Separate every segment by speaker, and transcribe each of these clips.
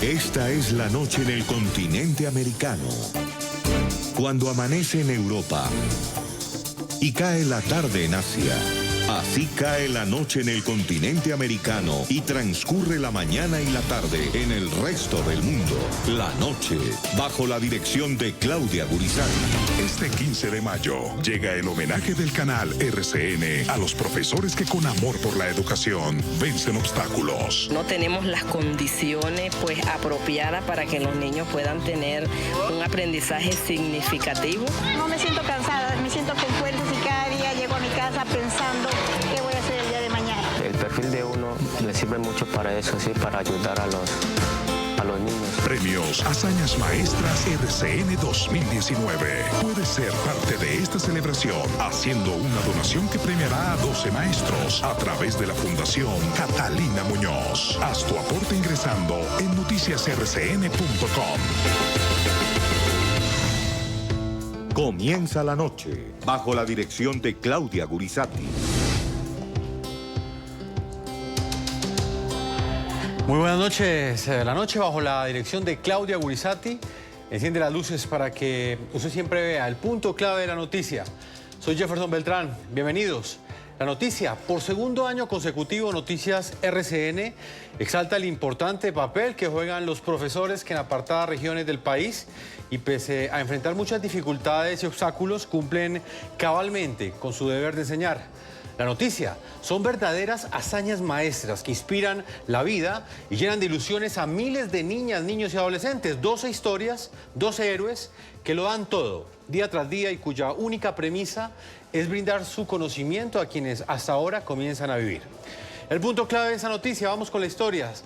Speaker 1: Esta es la noche en el continente americano. Cuando amanece en Europa y cae la tarde en Asia. Así cae la noche en el continente americano y transcurre la mañana y la tarde en el resto del mundo. La noche, bajo la dirección de Claudia Gurizati.
Speaker 2: Este 15 de mayo llega el homenaje del canal RCN a los profesores que con amor por la educación vencen obstáculos.
Speaker 3: No tenemos las condiciones apropiadas para que los niños puedan tener un aprendizaje significativo.
Speaker 4: No me siento cansada, me siento con fuerzas y cada día llego a mi casa pensando qué voy a hacer el día de mañana.
Speaker 5: El perfil de uno le sirve mucho para eso, sí, para ayudar a los niños.
Speaker 2: Premios Hazañas Maestras RCN 2019. Puedes ser parte de esta celebración haciendo una donación que premiará a 12 maestros a través de la Fundación Catalina Muñoz. Haz tu aporte ingresando en noticiasrcn.com.
Speaker 1: Comienza la noche, bajo la dirección de Claudia Gurizati.
Speaker 6: Muy buenas noches. La noche bajo la dirección de Claudia Gurizati. Enciende las luces para que usted siempre vea el punto clave de la noticia. Soy Jefferson Beltrán. Bienvenidos. La noticia, por segundo año consecutivo, Noticias RCN exalta el importante papel que juegan los profesores que en apartadas regiones del país y pese a enfrentar muchas dificultades y obstáculos, cumplen cabalmente con su deber de enseñar. La noticia son verdaderas hazañas maestras que inspiran la vida y llenan de ilusiones a miles de niñas, niños y adolescentes. 12 historias, 12 héroes que lo dan todo, día tras día y cuya única premisa es brindar su conocimiento a quienes hasta ahora comienzan a vivir. El punto clave de esa noticia, vamos con las historias.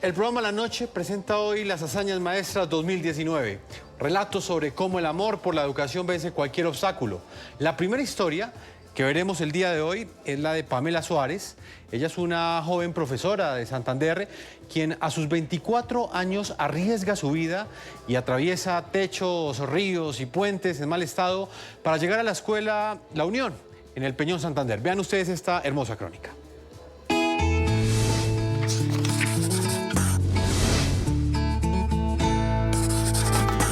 Speaker 6: El programa La Noche presenta hoy las Hazañas Maestras 2019. Relatos sobre cómo el amor por la educación vence cualquier obstáculo. La primera historia que veremos el día de hoy es la de Pamela Suárez. Ella es una joven profesora de Santander, quien a sus 24 años arriesga su vida y atraviesa techos, ríos y puentes en mal estado para llegar a la escuela La Unión, en el Peñón Santander. Vean ustedes esta hermosa crónica.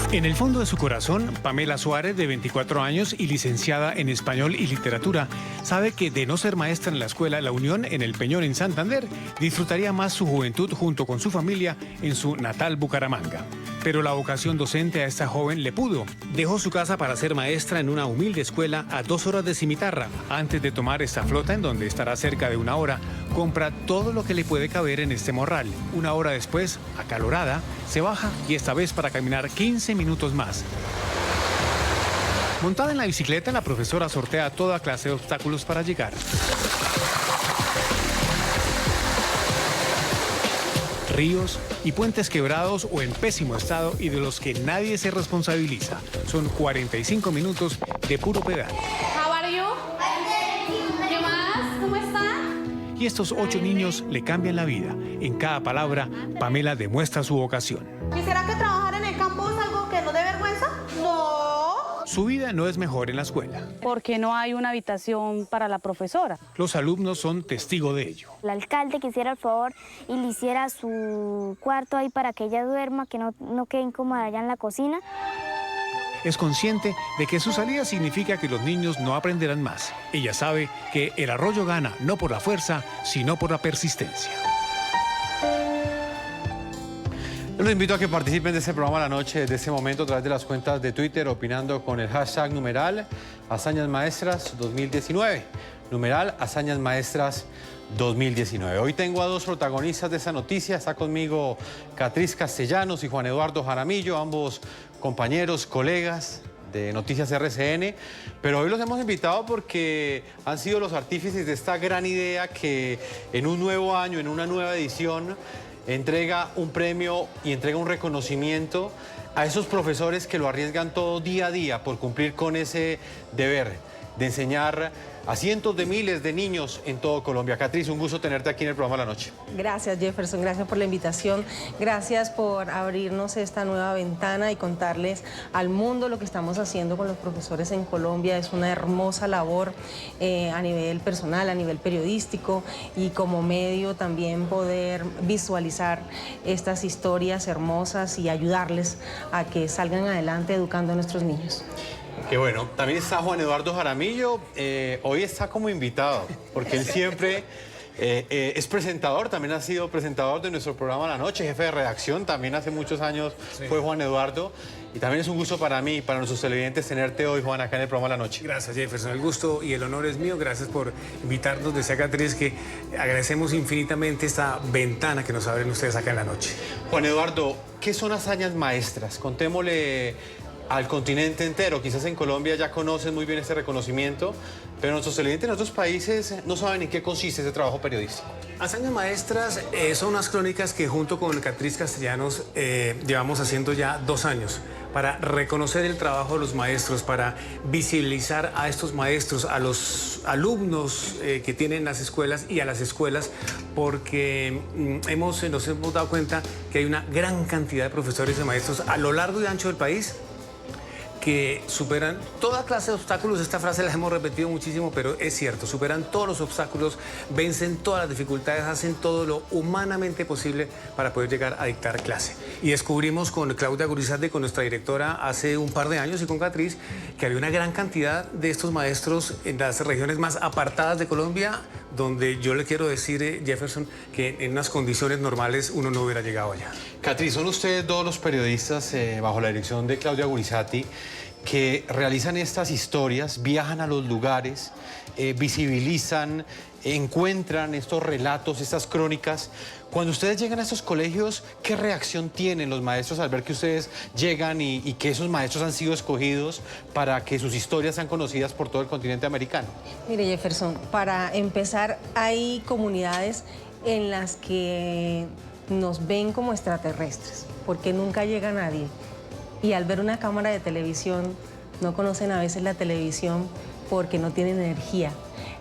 Speaker 7: En el fondo de su corazón, Pamela Suárez, de 24 años y licenciada en Español y Literatura, sabe que de no ser maestra en la escuela La Unión en el Peñón en Santander, disfrutaría más su juventud junto con su familia en su natal Bucaramanga. Pero la vocación docente a esta joven le pudo. Dejó su casa para ser maestra en una humilde escuela a 2 horas de Cimitarra. Antes de tomar esta flota, en donde estará cerca de 1 hora, compra todo lo que le puede caber en este morral. 1 hora después, acalorada, se baja y esta vez para caminar 15 minutos más. Montada en la bicicleta, la profesora sortea toda clase de obstáculos para llegar. Ríos y puentes quebrados o en pésimo estado y de los que nadie se responsabiliza. Son 45 minutos de puro pedal.
Speaker 8: How are you? ¿Qué más? ¿Cómo están?
Speaker 7: Y estos 8 niños le cambian la vida. En cada palabra, Pamela demuestra su vocación.
Speaker 4: ¿Y será que trabajar en el campo es algo que nos dé vergüenza? No.
Speaker 7: Su vida no es mejor en la escuela.
Speaker 9: Porque no hay una habitación para la profesora.
Speaker 7: Los alumnos son testigo de ello.
Speaker 10: El alcalde que hiciera el favor y le hiciera su cuarto ahí para que ella duerma, que no quede incómoda allá en la cocina.
Speaker 7: Es consciente de que su salida significa que los niños no aprenderán más. Ella sabe que el arroyo gana no por la fuerza, sino por la persistencia.
Speaker 6: Yo los invito a que participen de este programa La Noche desde este momento a través de las cuentas de Twitter, opinando con el hashtag numeral Hazañas Maestras 2019. Numeral Hazañas Maestras 2019. Hoy tengo a 2 protagonistas de esta noticia. Está conmigo Catriz Castellanos y Juan Eduardo Jaramillo, ambos compañeros, colegas de Noticias RCN. Pero hoy los hemos invitado porque han sido los artífices de esta gran idea que en un nuevo año, en una nueva edición, entrega un premio y entrega un reconocimiento a esos profesores que lo arriesgan todo día a día por cumplir con ese deber de enseñar a cientos de miles de niños en todo Colombia. Catriz, un gusto tenerte aquí en el programa La Noche.
Speaker 11: Gracias, Jefferson, gracias por la invitación, gracias por abrirnos esta nueva ventana y contarles al mundo lo que estamos haciendo con los profesores en Colombia. Es una hermosa labor a nivel personal, a nivel periodístico, y como medio también poder visualizar estas historias hermosas y ayudarles a que salgan adelante educando a nuestros niños.
Speaker 6: Qué bueno. También está Juan Eduardo Jaramillo. Hoy está como invitado, porque él siempre es presentador, también ha sido presentador de nuestro programa La Noche, jefe de redacción, también hace muchos años fue Juan Eduardo. Y también es un gusto para mí y para nuestros televidentes tenerte hoy, Juan, acá en el programa La Noche.
Speaker 7: Gracias, Jefferson. El gusto y el honor es mío. Gracias por invitarnos. Decía Catriz que agradecemos infinitamente esta ventana que nos abren ustedes acá en La Noche.
Speaker 6: Juan Eduardo, ¿qué son hazañas maestras? Contémosle al continente entero. Quizás en Colombia ya conocen muy bien este reconocimiento, pero nuestros televidentes en otros países no saben en qué consiste ese trabajo periodístico.
Speaker 7: Hazañas maestras son unas crónicas que junto con Catriz Castellanos llevamos haciendo ya 2 años para reconocer el trabajo de los maestros, para visibilizar a estos maestros, a los alumnos que tienen las escuelas y a las escuelas, porque nos hemos dado cuenta que hay una gran cantidad de profesores y maestros a lo largo y ancho del país que superan toda clase de obstáculos. Esta frase la hemos repetido muchísimo, pero es cierto, superan todos los obstáculos, vencen todas las dificultades, hacen todo lo humanamente posible para poder llegar a dictar clase. Y descubrimos con Claudia Gurizati, con nuestra directora, hace un par de años, y con Catriz, que había una gran cantidad de estos maestros en las regiones más apartadas de Colombia, donde yo le quiero decir, Jefferson, que en unas condiciones normales uno no hubiera llegado allá.
Speaker 6: Catriz, son ustedes dos los periodistas bajo la dirección de Claudia Gurizati que realizan estas historias, viajan a los lugares, visibilizan, encuentran estos relatos, estas crónicas. Cuando ustedes llegan a estos colegios, ¿qué reacción tienen los maestros al ver que ustedes llegan y que esos maestros han sido escogidos para que sus historias sean conocidas por todo el continente americano?
Speaker 11: Mire, Jefferson, para empezar, hay comunidades en las que nos ven como extraterrestres, porque nunca llega nadie. Y al ver una cámara de televisión, no conocen a veces la televisión porque no tienen energía.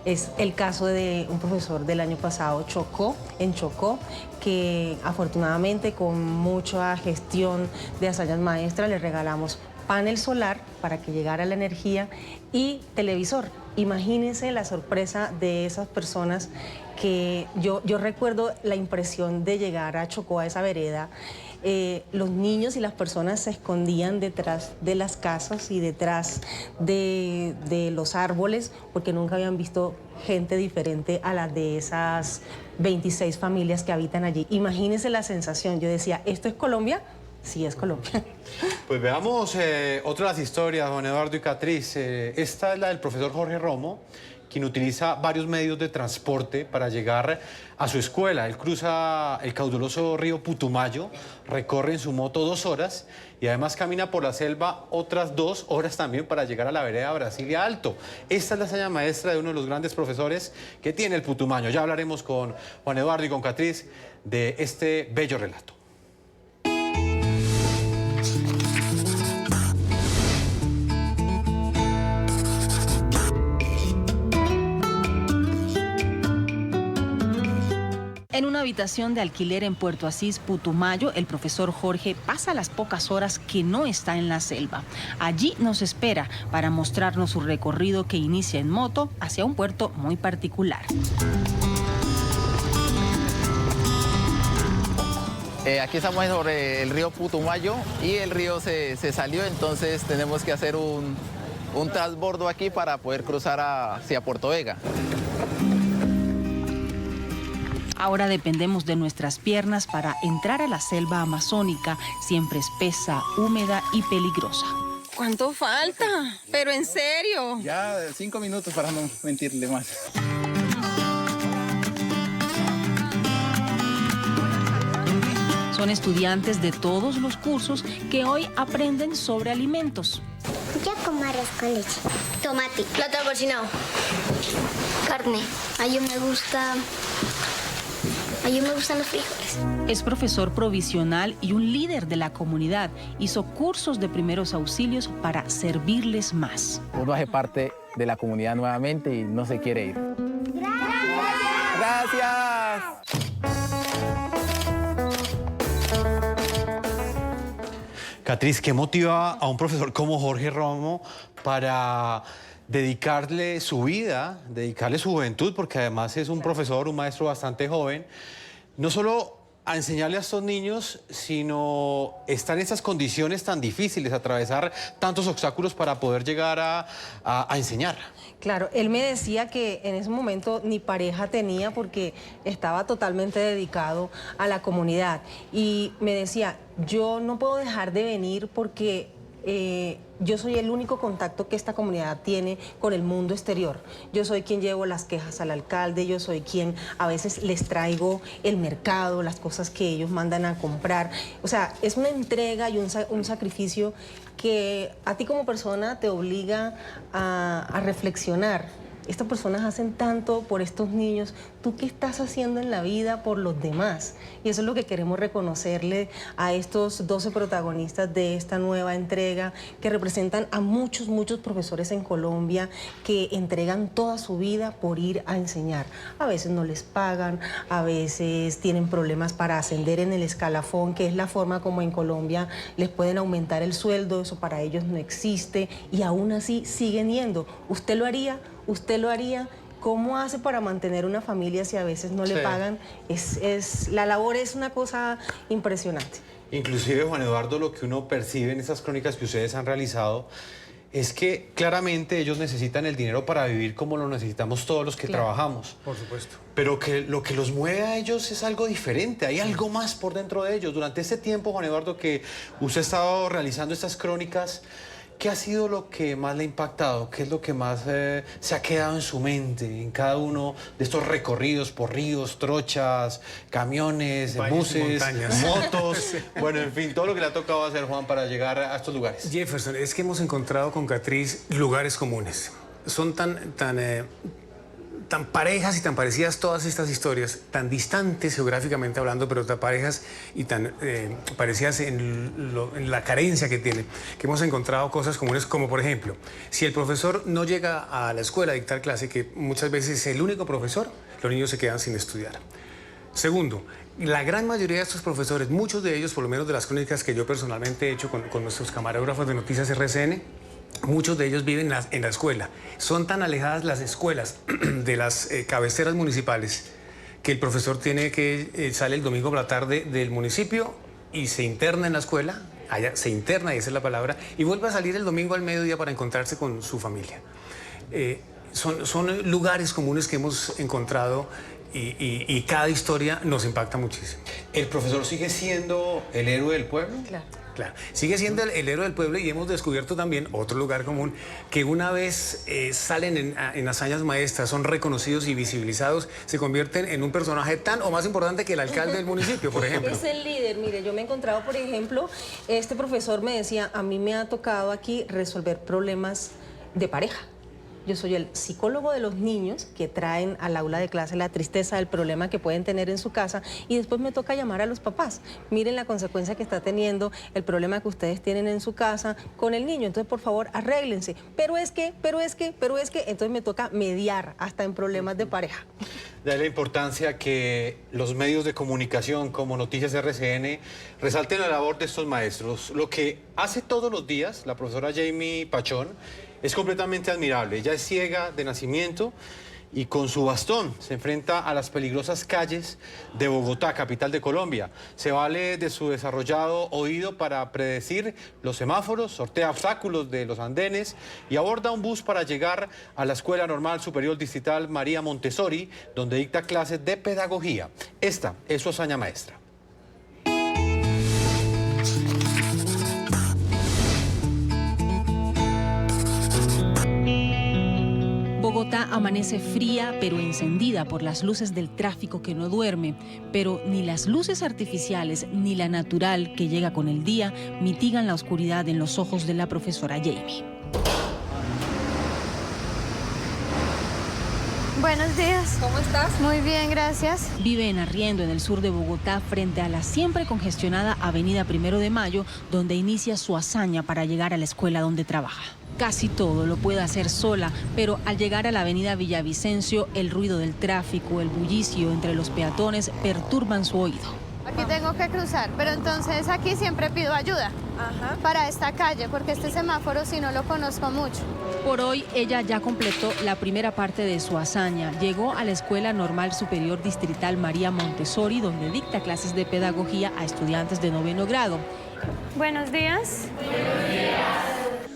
Speaker 11: Es el caso de un profesor del año pasado, en Chocó, que afortunadamente con mucha gestión de hazañas maestras le regalamos panel solar para que llegara la energía y televisor. Imagínense la sorpresa de esas personas que yo recuerdo la impresión de llegar a Chocó, a esa vereda. Los niños y las personas se escondían detrás de las casas y detrás de los árboles porque nunca habían visto gente diferente a la de esas 26 familias que habitan allí. Imagínense la sensación. Yo decía, ¿esto es Colombia? Sí, es Colombia.
Speaker 6: Pues veamos otra de las historias, Juan Eduardo y Catriz. Esta es la del profesor Jorge Romo, quien utiliza varios medios de transporte para llegar a su escuela. Él cruza el caudaloso río Putumayo, recorre en su moto 2 horas y además camina por la selva otras 2 horas también para llegar a la vereda Brasilia Alto. Esta es la hazaña maestra de uno de los grandes profesores que tiene el Putumayo. Ya hablaremos con Juan Eduardo y con Catriz de este bello relato.
Speaker 12: En una habitación de alquiler en Puerto Asís, Putumayo, el profesor Jorge pasa las pocas horas que no está en la selva. Allí nos espera para mostrarnos su recorrido que inicia en moto hacia un puerto muy particular.
Speaker 13: Aquí estamos sobre el río Putumayo y el río se salió, entonces tenemos que hacer un transbordo aquí para poder cruzar hacia Puerto Vega.
Speaker 12: Ahora dependemos de nuestras piernas para entrar a la selva amazónica, siempre espesa, húmeda y peligrosa.
Speaker 14: ¿Cuánto falta? Pero en serio.
Speaker 13: Ya 5 minutos para no mentirle más.
Speaker 12: Son estudiantes de todos los cursos que hoy aprenden sobre alimentos.
Speaker 15: Yo como arroz con leche, tomate, plátano cocinado, carne. A mí me gustan los frijoles.
Speaker 12: Es profesor provisional y un líder de la comunidad. Hizo cursos de primeros auxilios para servirles más.
Speaker 13: Uno hace parte de la comunidad nuevamente y no se quiere ir. ¡Gracias!
Speaker 6: Catriz, ¿qué motiva a un profesor como Jorge Romo para dedicarle su vida, dedicarle su juventud, porque además es un profesor, un maestro bastante joven, no solo a enseñarle a estos niños, sino estar en esas condiciones tan difíciles, atravesar tantos obstáculos para poder llegar a enseñar?
Speaker 11: Claro, él me decía que en ese momento ni pareja tenía porque estaba totalmente dedicado a la comunidad. Y me decía, yo no puedo dejar de venir porque yo soy el único contacto que esta comunidad tiene con el mundo exterior. Yo soy quien llevo las quejas al alcalde, yo soy quien a veces les traigo el mercado, las cosas que ellos mandan a comprar. O sea, es una entrega y un sacrificio que a ti como persona te obliga a reflexionar. Estas personas hacen tanto por estos niños. ¿Tú qué estás haciendo en la vida por los demás? Y eso es lo que queremos reconocerle a estos 12 protagonistas de esta nueva entrega que representan a muchos profesores en Colombia que entregan toda su vida por ir a enseñar. A veces no les pagan, a veces tienen problemas para ascender en el escalafón, que es la forma como en Colombia les pueden aumentar el sueldo. Eso para ellos no existe y aún así siguen yendo. ¿Usted lo haría? ¿Usted lo haría? ¿Cómo hace para mantener una familia si a veces no le pagan? La labor es una cosa impresionante.
Speaker 6: Inclusive, Juan Eduardo, lo que uno percibe en esas crónicas que ustedes han realizado es que claramente ellos necesitan el dinero para vivir como lo necesitamos todos los que trabajamos.
Speaker 7: Por supuesto.
Speaker 6: Pero que lo que los mueve a ellos es algo diferente, hay algo más por dentro de ellos. Durante este tiempo, Juan Eduardo, que usted ha estado realizando estas crónicas, ¿qué ha sido lo que más le ha impactado? ¿Qué es lo que más se ha quedado en su mente en cada uno de estos recorridos por ríos, trochas, camiones, buses, motos? Bueno, en fin, todo lo que le ha tocado hacer, Juan, para llegar a estos lugares.
Speaker 7: Jefferson, es que hemos encontrado con Catriz lugares comunes. Son tan parejas y tan parecidas todas estas historias, tan distantes geográficamente hablando, pero tan parejas y tan parecidas en la carencia que tienen, que hemos encontrado cosas comunes, como por ejemplo, si el profesor no llega a la escuela a dictar clase, que muchas veces es el único profesor, los niños se quedan sin estudiar. Segundo, la gran mayoría de estos profesores, muchos de ellos, por lo menos de las crónicas que yo personalmente he hecho con nuestros camarógrafos de Noticias RCN, muchos de ellos viven en la escuela. Son tan alejadas las escuelas de las cabeceras municipales que el profesor tiene que sale el domingo por la tarde del municipio y se interna en la escuela, allá se interna, y esa es la palabra, y vuelve a salir el domingo al mediodía para encontrarse con su familia. Son lugares comunes que hemos encontrado y cada historia nos impacta muchísimo.
Speaker 6: ¿El profesor sigue siendo el héroe del pueblo?
Speaker 7: Claro, sigue siendo el héroe del pueblo y hemos descubierto también otro lugar común, que una vez salen en hazañas maestras, son reconocidos y visibilizados, se convierten en un personaje tan o más importante que el alcalde del municipio, por ejemplo.
Speaker 11: Es el líder. Mire, yo me he encontrado, por ejemplo, este profesor me decía, a mí me ha tocado aquí resolver problemas de pareja. Yo soy el psicólogo de los niños que traen al aula de clase la tristeza del problema que pueden tener en su casa y después me toca llamar a los papás. Miren la consecuencia que está teniendo el problema que ustedes tienen en su casa con el niño. Entonces, por favor, arréglense. Pero es que, entonces me toca mediar hasta en problemas de pareja.
Speaker 6: De la importancia que los medios de comunicación como Noticias RCN resalten la labor de estos maestros. Lo que hace todos los días la profesora Jamie Pachón es completamente admirable. Ella es ciega de nacimiento y con su bastón se enfrenta a las peligrosas calles de Bogotá, capital de Colombia. Se vale de su desarrollado oído para predecir los semáforos, sortea obstáculos de los andenes y aborda un bus para llegar a la Escuela Normal Superior Distrital María Montessori, donde dicta clases de pedagogía. Esta es su hazaña maestra.
Speaker 12: Bogotá amanece fría pero encendida por las luces del tráfico que no duerme, pero ni las luces artificiales ni la natural que llega con el día mitigan la oscuridad en los ojos de la profesora Jamie.
Speaker 16: Buenos días.
Speaker 14: ¿Cómo estás?
Speaker 16: Muy bien, gracias.
Speaker 12: Vive en Arriendo, en el sur de Bogotá, frente a la siempre congestionada Avenida 1 de Mayo, donde inicia su hazaña para llegar a la escuela donde trabaja. Casi todo lo puede hacer sola, pero al llegar a la avenida Villavicencio, el ruido del tráfico, el bullicio entre los peatones perturban su oído.
Speaker 16: Aquí tengo que cruzar, pero entonces aquí siempre pido ayuda para esta calle, porque este semáforo sí no lo conozco mucho.
Speaker 12: Por hoy, ella ya completó la primera parte de su hazaña. Llegó a la Escuela Normal Superior Distrital María Montessori, donde dicta clases de pedagogía a estudiantes de 9º grado.
Speaker 16: Buenos días.
Speaker 12: Buenos días.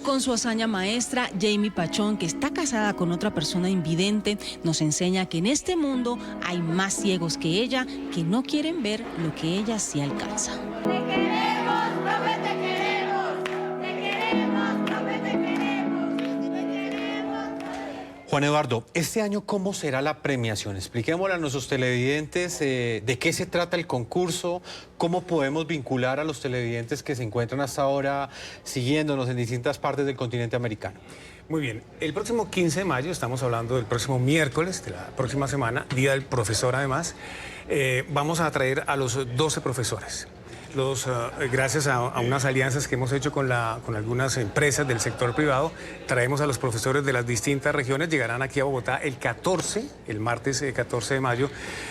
Speaker 12: Con su hazaña maestra, Jamie Pachón, que está casada con otra persona invidente, nos enseña que en este mundo hay más ciegos que ella que no quieren ver lo que ella sí alcanza.
Speaker 8: Te queremos, profe, te queremos. Te queremos, profe, te queremos. Te queremos.
Speaker 6: Juan Eduardo, este año, ¿cómo será la premiación? Expliquémosle a nuestros televidentes de qué se trata el concurso, cómo podemos vincular a los televidentes que se encuentran hasta ahora siguiéndonos en distintas partes del continente americano.
Speaker 7: Muy bien, el próximo 15 de mayo, estamos hablando del próximo miércoles de la próxima semana, Día del Profesor además, vamos a traer a los 12 profesores. Gracias a unas alianzas que hemos hecho con algunas empresas del sector privado, traemos a los profesores de las distintas regiones, llegarán aquí a Bogotá el martes 14 de mayo,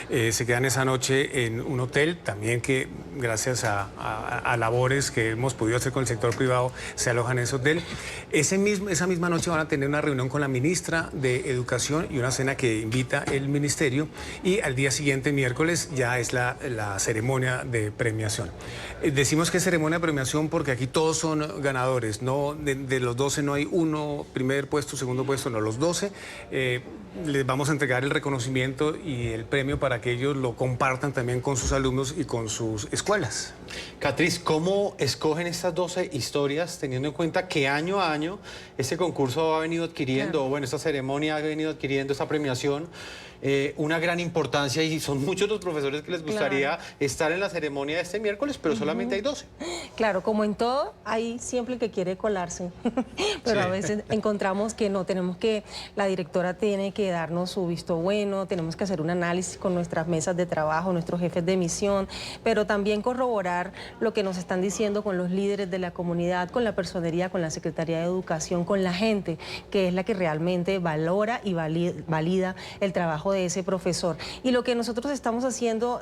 Speaker 7: se quedan esa noche en un hotel, también que gracias a labores que hemos podido hacer con el sector privado, se alojan en ese hotel. Esa misma noche van a tener una reunión con la ministra de Educación y una cena que invita el ministerio, y al día siguiente, miércoles, ya es la ceremonia de premiación. Decimos que es ceremonia de premiación porque aquí todos son ganadores, no de los 12 no hay uno, primer puesto, segundo puesto, no, los 12 les vamos a entregar el reconocimiento y el premio para que ellos lo compartan también con sus alumnos y con sus escuelas.
Speaker 6: Catriz, ¿cómo escogen estas 12 historias teniendo en cuenta que año a año este concurso ha venido adquiriendo, bueno, esta ceremonia ha venido adquiriendo, esta premiación, una gran importancia, y son muchos los profesores que les gustaría estar en la ceremonia de este miércoles, pero solamente hay 12.
Speaker 11: Claro, como en todo, hay siempre el que quiere colarse, pero a veces encontramos que no, la directora tiene que darnos su visto bueno, tenemos que hacer un análisis con nuestras mesas de trabajo, nuestros jefes de misión, pero también corroborar lo que nos están diciendo con los líderes de la comunidad, con la personería, con la Secretaría de Educación, con la gente, que es la que realmente valora y valida el trabajo de ese profesor. Y lo que nosotros estamos haciendo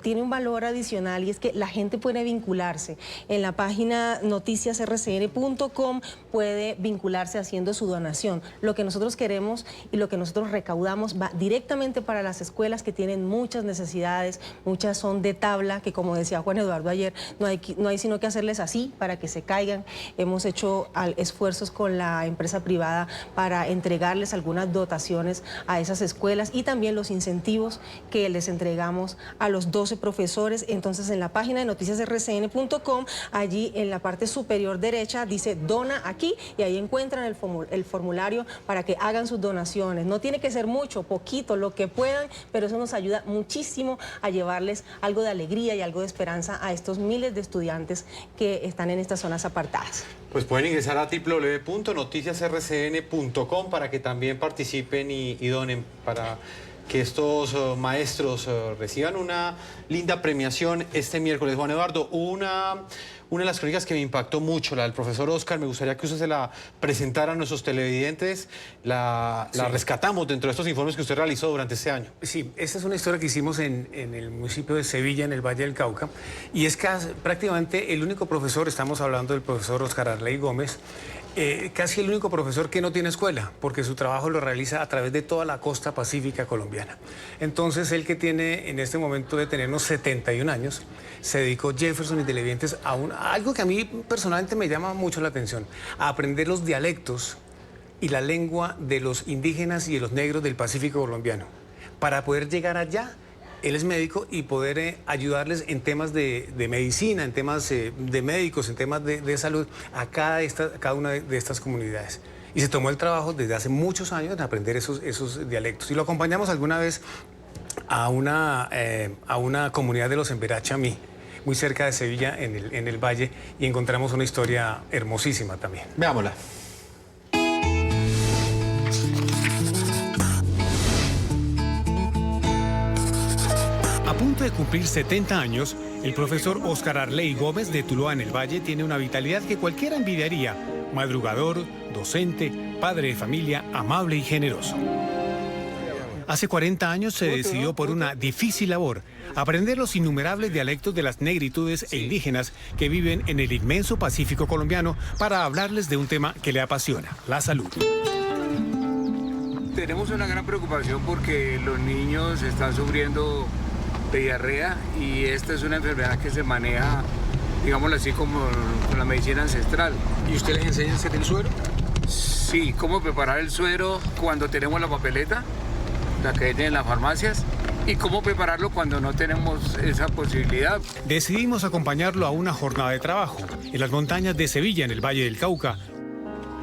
Speaker 11: tiene un valor adicional, y es que la gente puede vincularse. En la página noticiasrcn.com puede vincularse haciendo su donación. Lo que nosotros queremos y lo que nosotros recaudamos va directamente para las escuelas que tienen muchas necesidades, muchas son de tabla, que como decía Juan Eduardo ayer, no hay sino que hacerles así para que se caigan. Hemos hecho esfuerzos con la empresa privada para entregarles algunas dotaciones a esas escuelas, y también los incentivos que les entregamos a los 12 profesores. Entonces, en la página de noticiasrcn.com, allí en la parte superior derecha dice dona aquí, y ahí encuentran el formulario para que hagan sus donaciones. No tiene que ser mucho, poquito, lo que puedan, pero eso nos ayuda muchísimo a llevarles algo de alegría y algo de esperanza a estos miles de estudiantes que están en estas zonas apartadas.
Speaker 6: Pues pueden ingresar a www.noticiasrcn.com para que también participen y donen para que estos maestros reciban una linda premiación este miércoles. Juan Eduardo, una de las crónicas que me impactó mucho, la del profesor Oscar, me gustaría que usted se la presentara a nuestros televidentes. La rescatamos dentro de estos informes que usted realizó durante este año.
Speaker 7: Sí, esta es una historia que hicimos en el municipio de Sevilla, en el Valle del Cauca, y es prácticamente el único profesor, estamos hablando del profesor Oscar Arley Gómez, casi el único profesor que no tiene escuela, porque su trabajo lo realiza a través de toda la costa pacífica colombiana. Entonces, él, que tiene en este momento de tener unos 71 años, se dedicó, Jefferson y televidentes, a algo que a mí personalmente me llama mucho la atención, a aprender los dialectos y la lengua de los indígenas y de los negros del Pacífico colombiano, para poder llegar allá. Él es médico y poder ayudarles en temas de medicina, en temas de médicos, en temas de salud a cada una de estas comunidades. Y se tomó el trabajo desde hace muchos años de aprender esos dialectos. Y lo acompañamos alguna vez a una comunidad de los Emberá-Chamí, muy cerca de Sevilla, en el Valle, y encontramos una historia hermosísima también.
Speaker 6: Veámosla.
Speaker 7: de cumplir 70 años, el profesor Óscar Arley Gómez de Tuluá en el Valle tiene una vitalidad que cualquiera envidiaría. Madrugador, docente, padre de familia, amable y generoso. Hace 40 años se decidió por una difícil labor, aprender los innumerables dialectos de las negritudes e indígenas que viven en el inmenso Pacífico colombiano para hablarles de un tema que le apasiona, la salud.
Speaker 17: Tenemos una gran preocupación porque los niños están sufriendo de diarrea y esta es una enfermedad que se maneja, digámoslo así, como con la medicina ancestral.
Speaker 18: ¿Y usted les enseña a hacer el suero?
Speaker 17: Sí, cómo preparar el suero cuando tenemos la papeleta, la que venden en las farmacias, y cómo prepararlo cuando no tenemos esa posibilidad.
Speaker 7: Decidimos acompañarlo a una jornada de trabajo en las montañas de Sevilla, en el Valle del Cauca.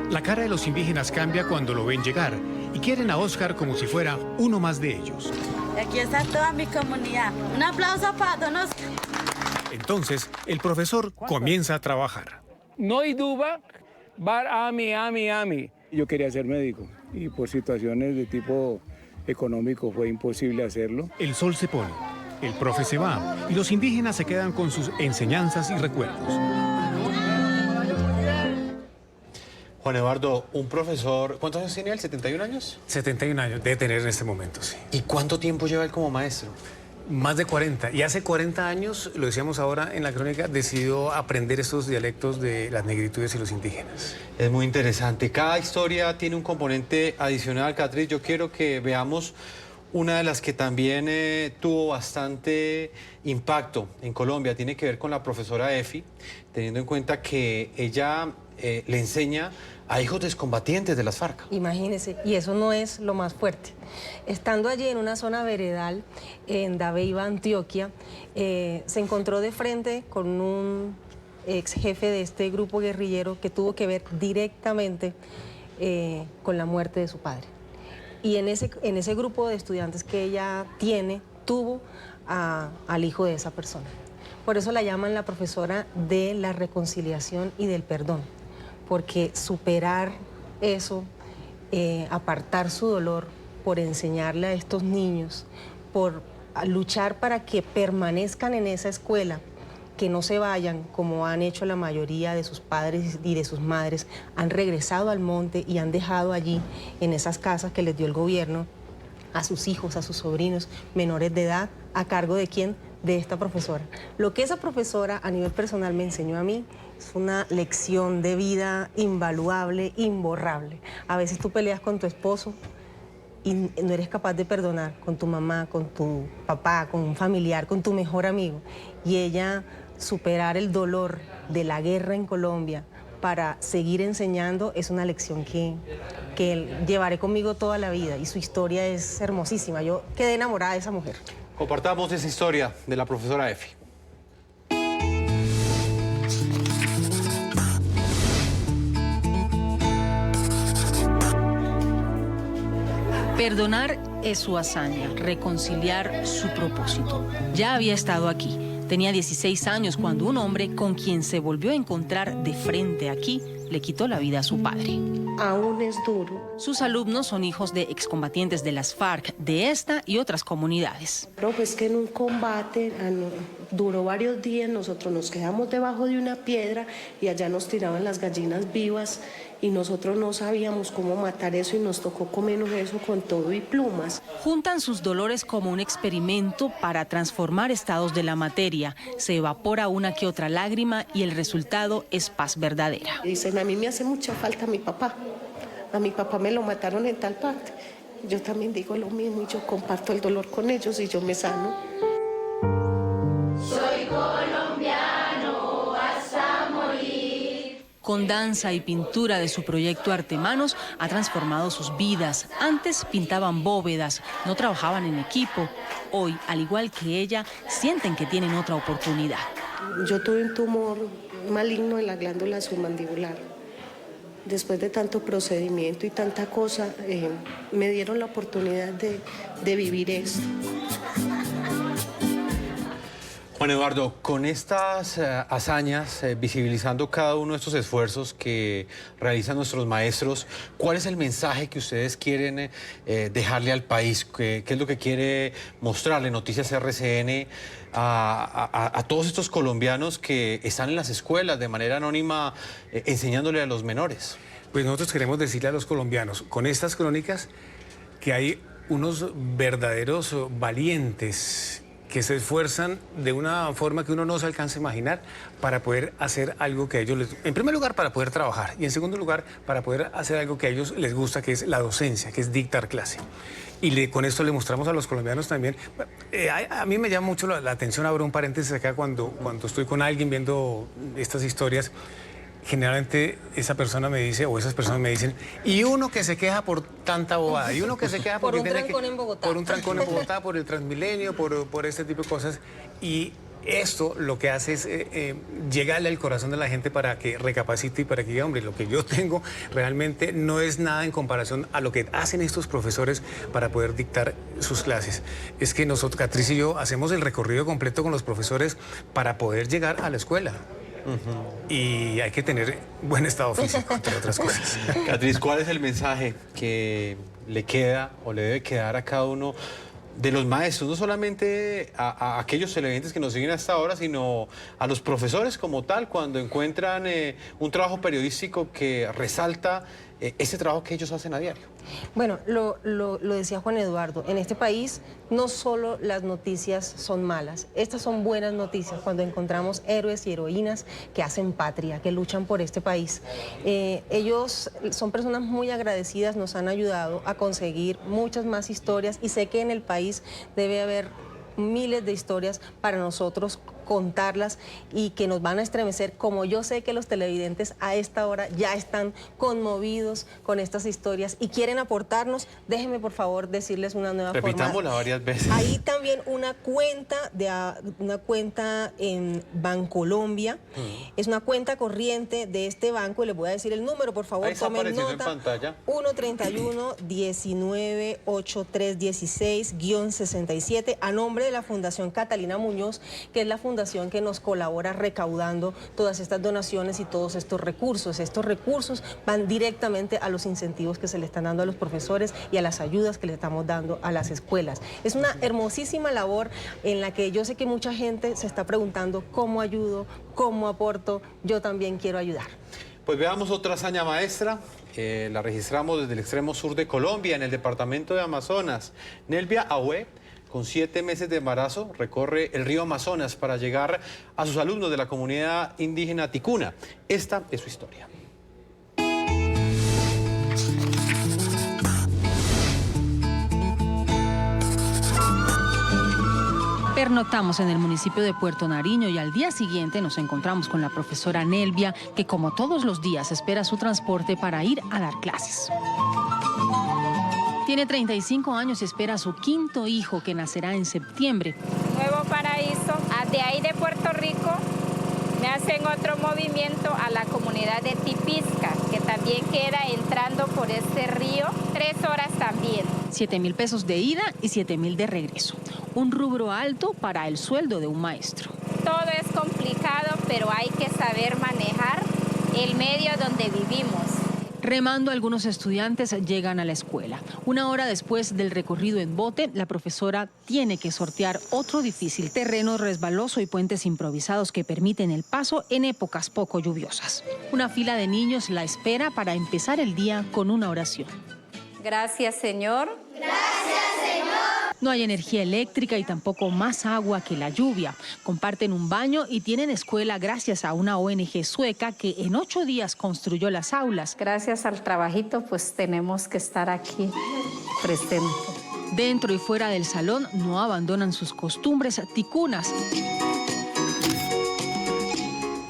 Speaker 7: La cara de los indígenas cambia cuando lo ven llegar y quieren a Óscar como si fuera uno más de ellos.
Speaker 19: Aquí está toda mi comunidad. Un aplauso para don Óscar.
Speaker 7: Entonces, el profesor comienza a trabajar.
Speaker 17: No hay duda, bar ami. Yo quería ser médico y por situaciones de tipo económico fue imposible hacerlo.
Speaker 7: El sol se pone, el profe se va y los indígenas se quedan con sus enseñanzas y recuerdos.
Speaker 6: Juan Eduardo, un profesor, ¿cuántos años tiene él? ¿71 años?
Speaker 7: 71 años, debe tener en este momento, sí.
Speaker 6: ¿Y cuánto tiempo lleva él como maestro?
Speaker 7: Más de 40. Y hace 40 años, lo decíamos ahora en la crónica, decidió aprender estos dialectos de las negritudes y los indígenas.
Speaker 6: Es muy interesante. Cada historia tiene un componente adicional, Catriz. Yo quiero que veamos una de las que también tuvo bastante impacto en Colombia. Tiene que ver con la profesora Efi, teniendo en cuenta que ella le enseña a hijos de excombatientes de las FARC.
Speaker 11: Imagínese, y eso no es lo más fuerte. Estando allí en una zona veredal, en Dabeiba, Antioquia, se encontró de frente con un ex jefe de este grupo guerrillero que tuvo que ver directamente con la muerte de su padre. Y en ese grupo de estudiantes que ella tiene, tuvo al hijo de esa persona. Por eso la llaman la profesora de la reconciliación y del perdón, porque superar eso, apartar su dolor por enseñarle a estos niños, por luchar para que permanezcan en esa escuela, que no se vayan como han hecho la mayoría de sus padres y de sus madres, han regresado al monte y han dejado allí, en esas casas que les dio el gobierno, a sus hijos, a sus sobrinos menores de edad, ¿a cargo de quién? De esta profesora. Lo que esa profesora a nivel personal me enseñó a mí es una lección de vida invaluable, imborrable. A veces tú peleas con tu esposo y no eres capaz de perdonar, con tu mamá, con tu papá, con un familiar, con tu mejor amigo. Y ella superar el dolor de la guerra en Colombia para seguir enseñando es una lección que llevaré conmigo toda la vida, y su historia es hermosísima. Yo quedé enamorada de esa mujer.
Speaker 6: Compartamos esa historia de la profesora Efi.
Speaker 12: Perdonar es su hazaña, reconciliar su propósito. Ya había estado aquí. Tenía 16 años cuando un hombre con quien se volvió a encontrar de frente aquí le quitó la vida a su padre.
Speaker 20: Aún es duro.
Speaker 12: Sus alumnos son hijos de excombatientes de las FARC, de esta y otras comunidades.
Speaker 20: Profe, es que en un combate duró varios días, nosotros nos quedamos debajo de una piedra y allá nos tiraban las gallinas vivas y nosotros no sabíamos cómo matar eso y nos tocó comernos eso con todo y plumas.
Speaker 12: Juntan sus dolores como un experimento para transformar estados de la materia. Se evapora una que otra lágrima y el resultado es paz verdadera.
Speaker 20: Dicen, a mí me hace mucha falta mi papá. A mi papá me lo mataron en tal parte. Yo también digo lo mismo y yo comparto el dolor con ellos y yo me sano.
Speaker 8: Soy colombiano hasta morir.
Speaker 12: Con danza y pintura de su proyecto Artemanos ha transformado sus vidas. Antes pintaban bóvedas, no trabajaban en equipo. Hoy, al igual que ella, sienten que tienen otra oportunidad.
Speaker 20: Yo tuve un tumor maligno en la glándula submandibular. Después de tanto procedimiento y tanta cosa, me dieron la oportunidad de vivir esto.
Speaker 6: Juan Eduardo, con estas hazañas, visibilizando cada uno de estos esfuerzos que realizan nuestros maestros, ¿cuál es el mensaje que ustedes quieren dejarle al país? ¿Qué es lo que quiere mostrarle Noticias RCN a todos estos colombianos que están en las escuelas de manera anónima enseñándole a los menores?
Speaker 7: Pues nosotros queremos decirle a los colombianos, con estas crónicas, que hay unos verdaderos valientes que se esfuerzan de una forma que uno no se alcanza a imaginar para poder hacer algo que a ellos les... En primer lugar, para poder trabajar, y en segundo lugar, para poder hacer algo que a ellos les gusta, que es la docencia, que es dictar clase. Y con esto le mostramos a los colombianos también. A mí me llama mucho la atención, abro un paréntesis acá, cuando estoy con alguien viendo estas historias, generalmente esa persona me dice, o esas personas me dicen, y uno que se queja por tanta bobada, y uno que se queja
Speaker 11: por un trancón en Bogotá.
Speaker 7: Por un trancón en Bogotá, por el Transmilenio, por este tipo de cosas. Y esto lo que hace es llegarle al corazón de la gente para que recapacite y para que diga, hombre, lo que yo tengo realmente no es nada en comparación a lo que hacen estos profesores para poder dictar sus clases. Es que nosotros, Catriz y yo, hacemos el recorrido completo con los profesores para poder llegar a la escuela. Y hay que tener buen estado físico, entre otras cosas.
Speaker 6: Catriz, ¿cuál es el mensaje que le queda o le debe quedar a cada uno de los maestros? No solamente a aquellos televidentes que nos siguen hasta ahora, sino a los profesores como tal, cuando encuentran un trabajo periodístico que resalta ese trabajo que ellos hacen a diario.
Speaker 11: Bueno, lo decía Juan Eduardo, en este país no solo las noticias son malas, estas son buenas noticias cuando encontramos héroes y heroínas que hacen patria, que luchan por este país. Ellos son personas muy agradecidas, nos han ayudado a conseguir muchas más historias y sé que en el país debe haber miles de historias para nosotros contarlas y que nos van a estremecer, como yo sé que los televidentes a esta hora ya están conmovidos con estas historias y quieren aportarnos. Déjenme por favor decirles una nueva forma.
Speaker 6: Repitámosla varias veces.
Speaker 11: Hay también una cuenta en Bancolombia. Es una cuenta corriente de este banco y les voy a decir el número, por favor, tomen nota. En pantalla. 131-198316-67 a nombre de la Fundación Catalina Muñoz, que es la fundación que nos colabora recaudando todas estas donaciones y todos estos recursos. Estos recursos van directamente a los incentivos que se le están dando a los profesores y a las ayudas que le estamos dando a las escuelas. Es una hermosísima labor en la que yo sé que mucha gente se está preguntando cómo ayudo, cómo aporto. Yo también quiero ayudar.
Speaker 6: Pues veamos otra hazaña maestra. La registramos desde el extremo sur de Colombia, en el departamento de Amazonas. Nelvia Ahué, con 7 meses de embarazo, recorre el río Amazonas para llegar a sus alumnos de la comunidad indígena Ticuna. Esta es su historia.
Speaker 12: Pernoctamos en el municipio de Puerto Nariño y al día siguiente nos encontramos con la profesora Nelvia, que como todos los días espera su transporte para ir a dar clases. Tiene 35 años y espera a su 5º hijo, que nacerá en septiembre.
Speaker 21: Nuevo Paraíso, de ahí de Puerto Rico, me hacen otro movimiento a la comunidad de Tipisca, que también queda entrando por este río, 3 horas también.
Speaker 12: 7.000 pesos de ida y 7.000 de regreso. Un rubro alto para el sueldo de un maestro.
Speaker 21: Todo es complicado, pero hay que saber manejar el medio donde vivimos.
Speaker 12: Remando, algunos estudiantes llegan a la escuela. 1 hora después del recorrido en bote, la profesora tiene que sortear otro difícil terreno resbaloso y puentes improvisados que permiten el paso en épocas poco lluviosas. Una fila de niños la espera para empezar el día con una oración.
Speaker 21: Gracias, Señor.
Speaker 15: Gracias, Señor.
Speaker 12: No hay energía eléctrica y tampoco más agua que la lluvia. Comparten un baño y tienen escuela gracias a una ONG sueca que en 8 días construyó las aulas.
Speaker 21: Gracias al trabajito, pues tenemos que estar aquí presentes.
Speaker 12: Dentro y fuera del salón no abandonan sus costumbres ticunas.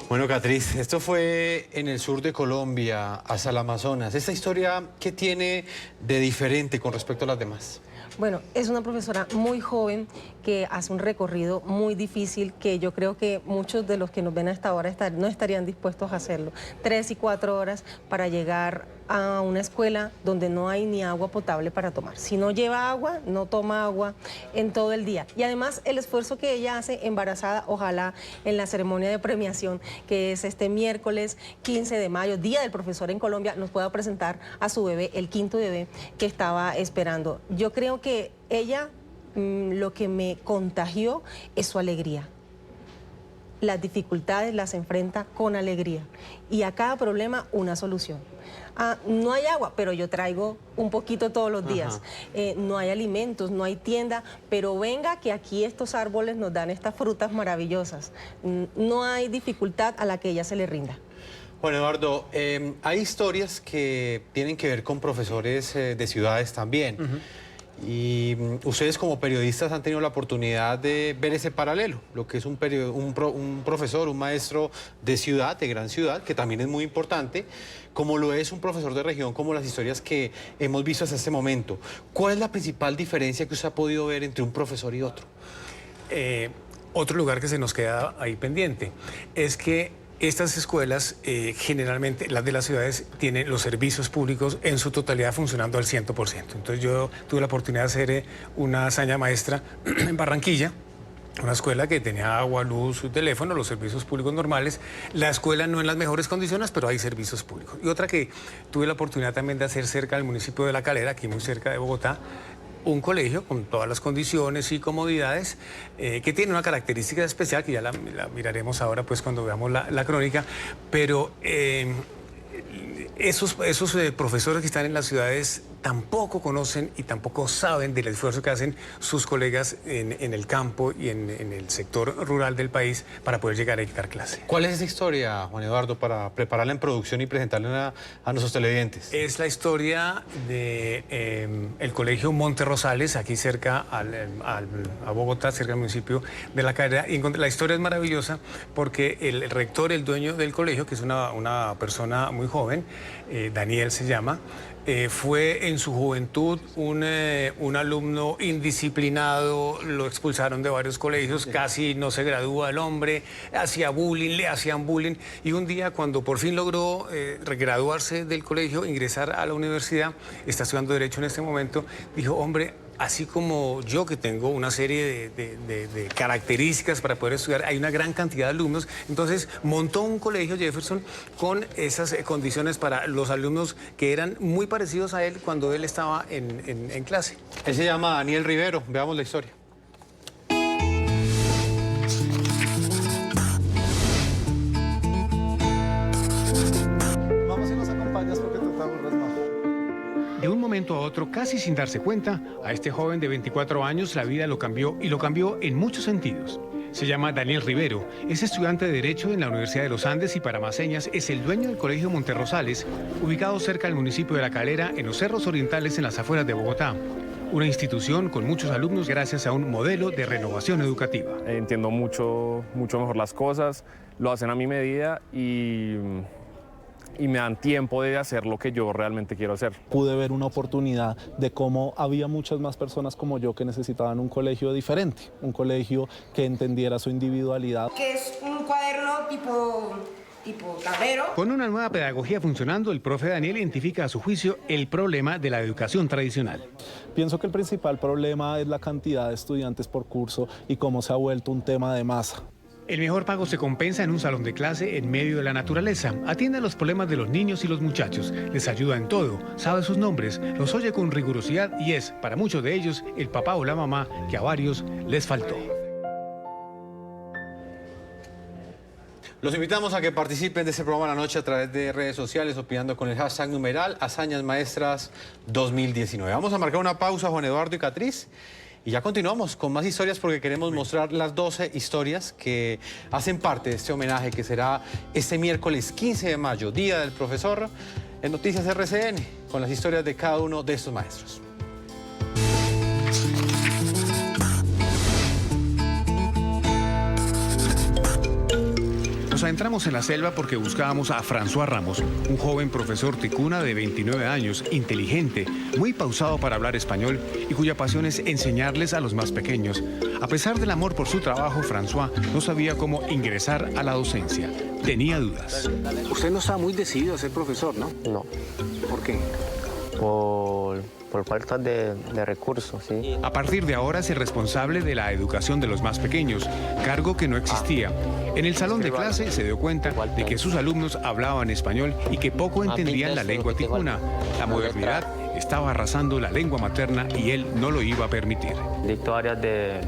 Speaker 6: Bueno, Catriz, esto fue en el sur de Colombia, hasta el Amazonas. ¿Esta historia qué tiene de diferente con respecto a las demás?
Speaker 11: Bueno, es una profesora muy joven que hace un recorrido muy difícil que yo creo que muchos de los que nos ven a esta hora no estarían dispuestos a hacerlo. 3 y 4 horas para llegar a una escuela donde no hay ni agua potable para tomar. Si no lleva agua, no toma agua en todo el día. Y además el esfuerzo que ella hace embarazada, ojalá en la ceremonia de premiación, que es este miércoles 15 de mayo, Día del Profesor en Colombia, nos pueda presentar a su bebé, el 5º bebé que estaba esperando. Yo creo que ella, lo que me contagió es su alegría. Las dificultades las enfrenta con alegría y a cada problema una solución. No hay agua, pero yo traigo un poquito todos los días. No hay alimentos, no hay tienda, pero venga que aquí estos árboles nos dan estas frutas maravillosas. No hay dificultad a la que ella se le rinda.
Speaker 6: Juan Eduardo, hay historias que tienen que ver con profesores de ciudades también. Y ustedes como periodistas han tenido la oportunidad de ver ese paralelo, lo que es un profesor, un maestro de ciudad, de gran ciudad, que también es muy importante, como lo es un profesor de región, como las historias que hemos visto hasta este momento. ¿Cuál es la principal diferencia que usted ha podido ver entre un profesor y otro?
Speaker 7: Otro lugar que se nos queda ahí pendiente es que estas escuelas, generalmente las de las ciudades, tienen los servicios públicos en su totalidad funcionando al 100%. Entonces yo tuve la oportunidad de hacer una hazaña maestra en Barranquilla, una escuela que tenía agua, luz, teléfono, los servicios públicos normales. La escuela no en las mejores condiciones, pero hay servicios públicos. Y otra que tuve la oportunidad también de hacer cerca del municipio de La Calera, aquí muy cerca de Bogotá, un colegio con todas las condiciones y comodidades que tiene una característica especial que ya la miraremos ahora pues cuando veamos la crónica, pero esos profesores que están en las ciudades tampoco conocen y tampoco saben del esfuerzo que hacen sus colegas en el campo y en el sector rural del país para poder llegar a dictar clase.
Speaker 6: ¿Cuál es esa historia, Juan Eduardo, para prepararla en producción y presentarla a nuestros televidentes?
Speaker 7: Es la historia de el colegio Monte Rosales, aquí cerca a Bogotá, cerca del municipio de La Calera. Y la historia es maravillosa porque el rector, el dueño del colegio, que es una persona muy joven, Daniel se llama, fue en su juventud un alumno indisciplinado, lo expulsaron de varios colegios, casi no se gradúa el hombre, hacía bullying, le hacían bullying, y un día cuando por fin logró graduarse del colegio, ingresar a la universidad, está estudiando Derecho en este momento, dijo, hombre, así como yo que tengo una serie de características para poder estudiar, hay una gran cantidad de alumnos, entonces montó un colegio Jefferson con esas condiciones para los alumnos que eran muy parecidos a él cuando él estaba en clase.
Speaker 6: Él se llama Daniel Rivero, veamos la historia.
Speaker 3: Vamos y nos acompañas porque tratamos de más.
Speaker 7: De un momento a otro, casi sin darse cuenta, a este joven de 24 años la vida lo cambió y lo cambió en muchos sentidos. Se llama Daniel Rivero, es estudiante de Derecho en la Universidad de los Andes y para más señas es el dueño del Colegio Monte Rosales, ubicado cerca del municipio de La Calera, en los Cerros Orientales, en las afueras de Bogotá. Una institución con muchos alumnos gracias a un modelo de renovación educativa.
Speaker 22: Entiendo mucho mejor las cosas, lo hacen a mi medida y me dan tiempo de hacer lo que yo realmente quiero hacer.
Speaker 3: Pude ver una oportunidad de cómo había muchas más personas como yo que necesitaban un colegio diferente, un colegio que entendiera su individualidad.
Speaker 23: Que es un cuaderno tipo tablero.
Speaker 7: Con una nueva pedagogía funcionando, el profe Daniel identifica a su juicio el problema de la educación tradicional.
Speaker 3: Pienso que el principal problema es la cantidad de estudiantes por curso y cómo se ha vuelto un tema de masa.
Speaker 7: El mejor pago se compensa en un salón de clase en medio de la naturaleza. Atiende a los problemas de los niños y los muchachos. Les ayuda en todo, sabe sus nombres, los oye con rigurosidad y es, para muchos de ellos, el papá o la mamá que a varios les faltó.
Speaker 6: Los invitamos a que participen de este programa la noche a través de redes sociales, opinando con el hashtag numeral Hazañas Maestras 2019. Vamos a marcar una pausa, Juan Eduardo y Catriz. Y ya continuamos con más historias porque queremos mostrar las 12 historias que hacen parte de este homenaje que será este miércoles 15 de mayo, Día del Profesor, en Noticias RCN, con las historias de cada uno de estos maestros.
Speaker 7: Nos adentramos en la selva porque buscábamos a François Ramos, un joven profesor ticuna de 29 años, inteligente, muy pausado para hablar español y cuya pasión es enseñarles a los más pequeños. A pesar del amor por su trabajo, François no sabía cómo ingresar a la docencia. Tenía dudas.
Speaker 18: Usted no está muy decidido a ser profesor, ¿no?
Speaker 1: No.
Speaker 18: ¿Por qué?
Speaker 1: Por falta de recursos, sí.
Speaker 7: A partir de ahora es el responsable de la educación de los más pequeños, cargo que no existía. En el salón de clase se dio cuenta de que sus alumnos hablaban español y que poco entendían la lengua ticuna. La modernidad estaba arrasando la lengua materna y él no lo iba a permitir.
Speaker 1: Dicto áreas de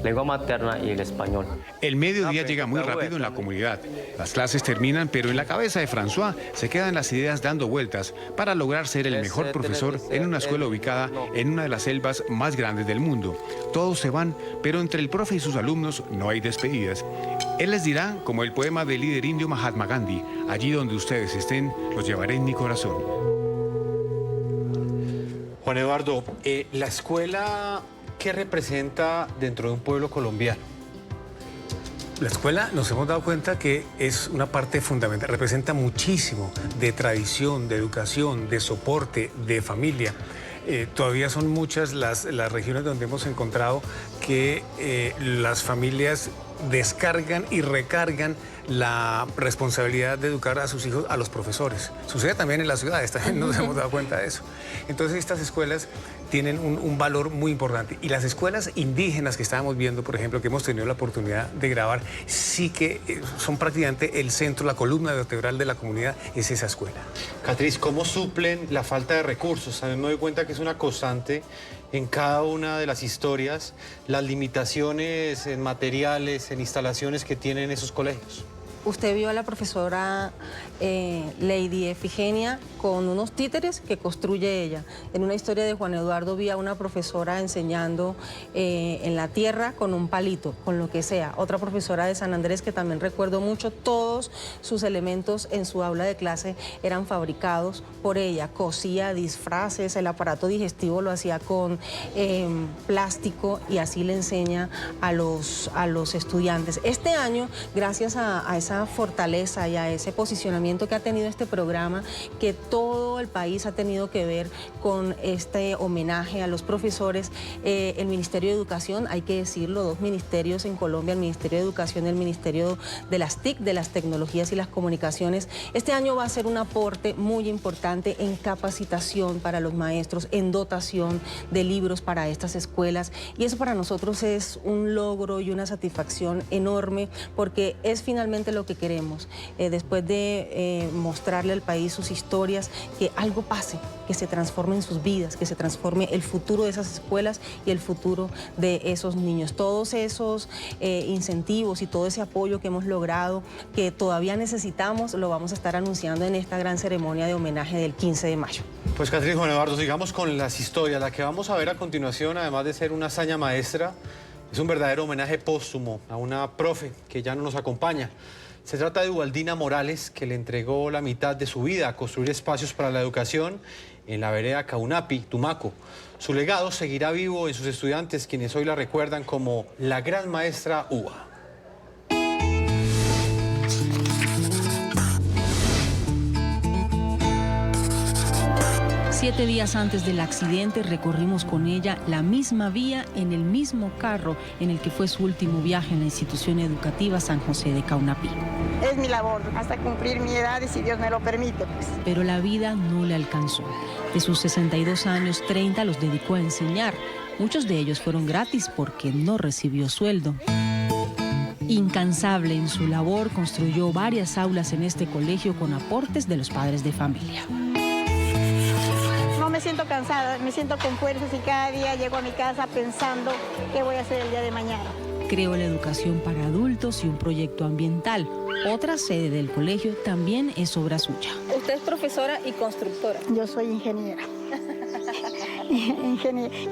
Speaker 1: lengua materna y el español.
Speaker 7: El mediodía llega muy rápido en la comunidad. Las clases terminan, pero en la cabeza de François se quedan las ideas dando vueltas para lograr ser el mejor profesor en una escuela ubicada en una de las selvas más grandes del mundo. Todos se van, pero entre el profe y sus alumnos no hay despedidas. Él les dirá, como el poema del líder indio Mahatma Gandhi, allí donde ustedes estén, los llevaré en mi corazón.
Speaker 6: Juan Eduardo, la escuela, ¿qué representa dentro de un pueblo colombiano?
Speaker 7: La escuela, nos hemos dado cuenta que es una parte fundamental, representa muchísimo de tradición, de educación, de soporte, de familia. Todavía son muchas las regiones donde hemos encontrado que las familias descargan y recargan la responsabilidad de educar a sus hijos a los profesores. Sucede también en las ciudades, también nos hemos dado cuenta de eso. Entonces estas escuelas tienen un valor muy importante. Y las escuelas indígenas que estábamos viendo, por ejemplo, que hemos tenido la oportunidad de grabar, sí que son prácticamente el centro, la columna vertebral de la comunidad, es esa escuela.
Speaker 6: Catriz, ¿cómo suplen la falta de recursos? También me doy cuenta que es una constante en cada una de las historias, las limitaciones en materiales, en instalaciones que tienen esos colegios.
Speaker 11: Usted vio a la profesora Lady Efigenia con unos títeres que construye ella. En una historia de Juan Eduardo vi a una profesora enseñando en la tierra con un palito, con lo que sea. Otra profesora de San Andrés que también recuerdo mucho, todos sus elementos en su aula de clase eran fabricados por ella. Cosía disfraces, el aparato digestivo lo hacía con plástico y así le enseña a los estudiantes. Este año, gracias a esa fortaleza y a ese posicionamiento que ha tenido este programa, que todo el país ha tenido que ver con este homenaje a los profesores, el Ministerio de Educación, hay que decirlo, dos ministerios en Colombia, el Ministerio de Educación y el Ministerio de las TIC, de las Tecnologías y las Comunicaciones. Este año va a ser un aporte muy importante en capacitación para los maestros, en dotación de libros para estas escuelas, y eso para nosotros es un logro y una satisfacción enorme, porque es finalmente lo que queremos, después de mostrarle al país sus historias, que algo pase, que se transforme en sus vidas, que se transforme el futuro de esas escuelas y el futuro de esos niños. Todos esos incentivos y todo ese apoyo que hemos logrado, que todavía necesitamos, lo vamos a estar anunciando en esta gran ceremonia de homenaje del 15 de mayo.
Speaker 6: Pues Catriz, Juan Eduardo, sigamos con las historias. La que vamos a ver a continuación, además de ser una hazaña maestra, es un verdadero homenaje póstumo a una profe que ya no nos acompaña. Se trata de Ubaldina Morales, que le entregó la mitad de su vida a construir espacios para la educación en la vereda Caunapi, Tumaco. Su legado seguirá vivo en sus estudiantes, quienes hoy la recuerdan como la gran maestra Uba.
Speaker 12: 7 días antes del accidente recorrimos con ella la misma vía en el mismo carro en el que fue su último viaje en la institución educativa San José de Caunapi.
Speaker 4: Es mi labor hasta cumplir mi edad y si Dios me lo permite, pues.
Speaker 12: Pero la vida no le alcanzó. De sus 62 años, 30 los dedicó a enseñar. Muchos de ellos fueron gratis porque no recibió sueldo. Incansable en su labor, construyó varias aulas en este colegio con aportes de los padres de familia.
Speaker 4: No me siento cansada, me siento con fuerzas y cada día llego a mi casa pensando qué voy a hacer el día de mañana.
Speaker 12: Creó la educación para adultos y un proyecto ambiental. Otra sede del colegio también es obra suya.
Speaker 2: Usted es profesora y constructora.
Speaker 4: Yo soy ingeniera.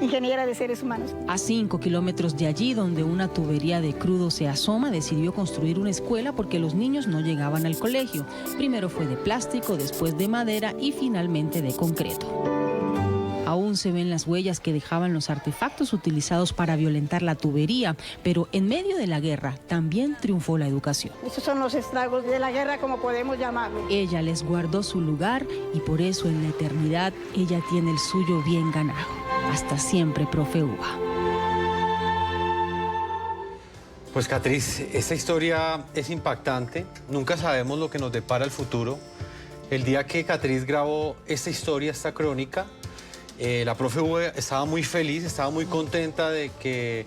Speaker 4: Ingeniera de seres humanos.
Speaker 12: A 5 kilómetros de allí, donde una tubería de crudo se asoma, decidió construir una escuela porque los niños no llegaban al colegio. Primero fue de plástico, después de madera y finalmente de concreto. Aún se ven las huellas que dejaban los artefactos utilizados para violentar la tubería, pero en medio de la guerra también triunfó la educación.
Speaker 4: Esos son los estragos de la guerra, como podemos llamarlo.
Speaker 12: Ella les guardó su lugar y por eso en la eternidad ella tiene el suyo bien ganado. Hasta siempre, profe Uva.
Speaker 6: Pues Catriz, esta historia es impactante. Nunca sabemos lo que nos depara el futuro. El día que Catriz grabó esta historia, esta crónica, la profe Uva estaba muy feliz, estaba muy contenta de que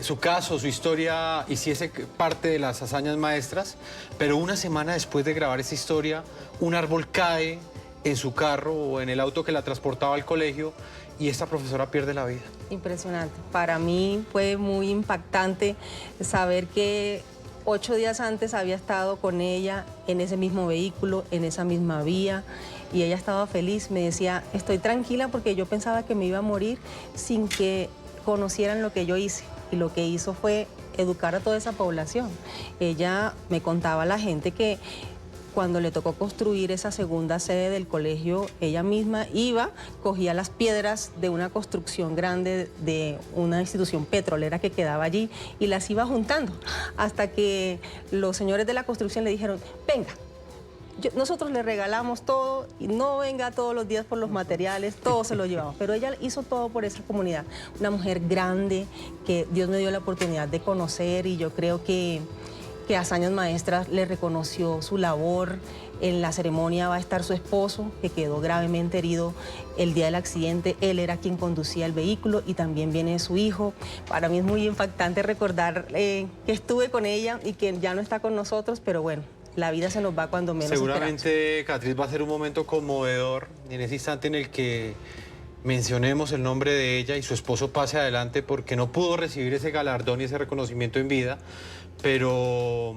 Speaker 6: su caso, su historia hiciese parte de las hazañas maestras, pero una semana después de grabar esta historia, un árbol cae en su carro o en el auto que la transportaba al colegio y esta profesora pierde la vida.
Speaker 11: Impresionante. Para mí fue muy impactante saber que 8 días antes había estado con ella en ese mismo vehículo, en esa misma vía, y ella estaba feliz. Me decía, estoy tranquila porque yo pensaba que me iba a morir sin que conocieran lo que yo hice. Y lo que hizo fue educar a toda esa población. Ella me contaba a la gente que cuando le tocó construir esa segunda sede del colegio, ella misma iba, cogía las piedras de una construcción grande de una institución petrolera que quedaba allí y las iba juntando hasta que los señores de la construcción le dijeron, venga, nosotros le regalamos todo y no venga todos los días por los materiales, todo se lo llevamos. Pero ella hizo todo por esa comunidad. Una mujer grande que Dios me dio la oportunidad de conocer y yo creo que Hazañas Maestras le reconoció su labor. En la ceremonia va a estar su esposo, que quedó gravemente herido el día del accidente. Él era quien conducía el vehículo y también viene su hijo. Para mí es muy impactante recordar que estuve con ella y que ya no está con nosotros, pero bueno, la vida se nos va cuando menos
Speaker 6: Seguramente,
Speaker 11: esperamos.
Speaker 6: Catriz, va a ser un momento conmovedor en ese instante en el que mencionemos el nombre de ella y su esposo pase adelante porque no pudo recibir ese galardón y ese reconocimiento en vida, pero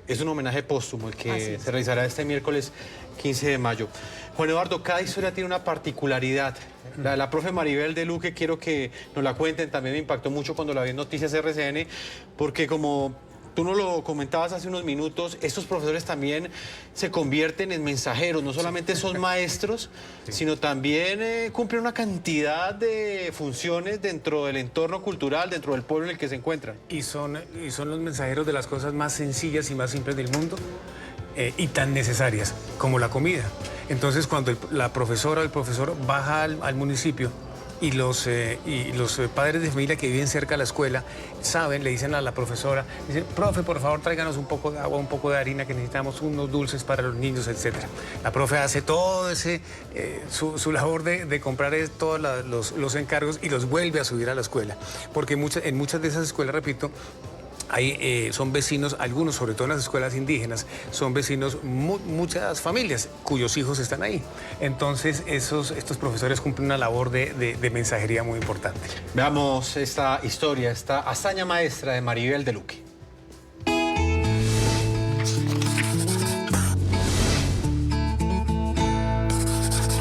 Speaker 6: es un homenaje póstumo el que se realizará este miércoles 15 de mayo. Juan Eduardo, cada historia tiene una particularidad. La profe Maribel de Luque, quiero que nos la cuenten, también me impactó mucho cuando la vi en Noticias RCN, porque como tú nos lo comentabas hace unos minutos, estos profesores también se convierten en mensajeros, no solamente son maestros, sino también cumplen una cantidad de funciones dentro del entorno cultural, dentro del pueblo en el que se encuentran.
Speaker 7: Y son los mensajeros de las cosas más sencillas y más simples del mundo y tan necesarias como la comida. Entonces, cuando la profesora o el profesor baja al municipio, y los padres de familia que viven cerca de la escuela saben, le dicen a la profesora, dicen, profe, por favor, tráiganos un poco de agua, un poco de harina, que necesitamos unos dulces para los niños, etc. La profe hace todo su labor de comprar todos los encargos y los vuelve a subir a la escuela. Porque en muchas de esas escuelas, repito, son vecinos, algunos, sobre todo en las escuelas indígenas, son vecinos muchas familias cuyos hijos están ahí. Entonces, estos profesores cumplen una labor de mensajería muy importante.
Speaker 6: Veamos esta historia, esta hazaña maestra de Maribel de Luque.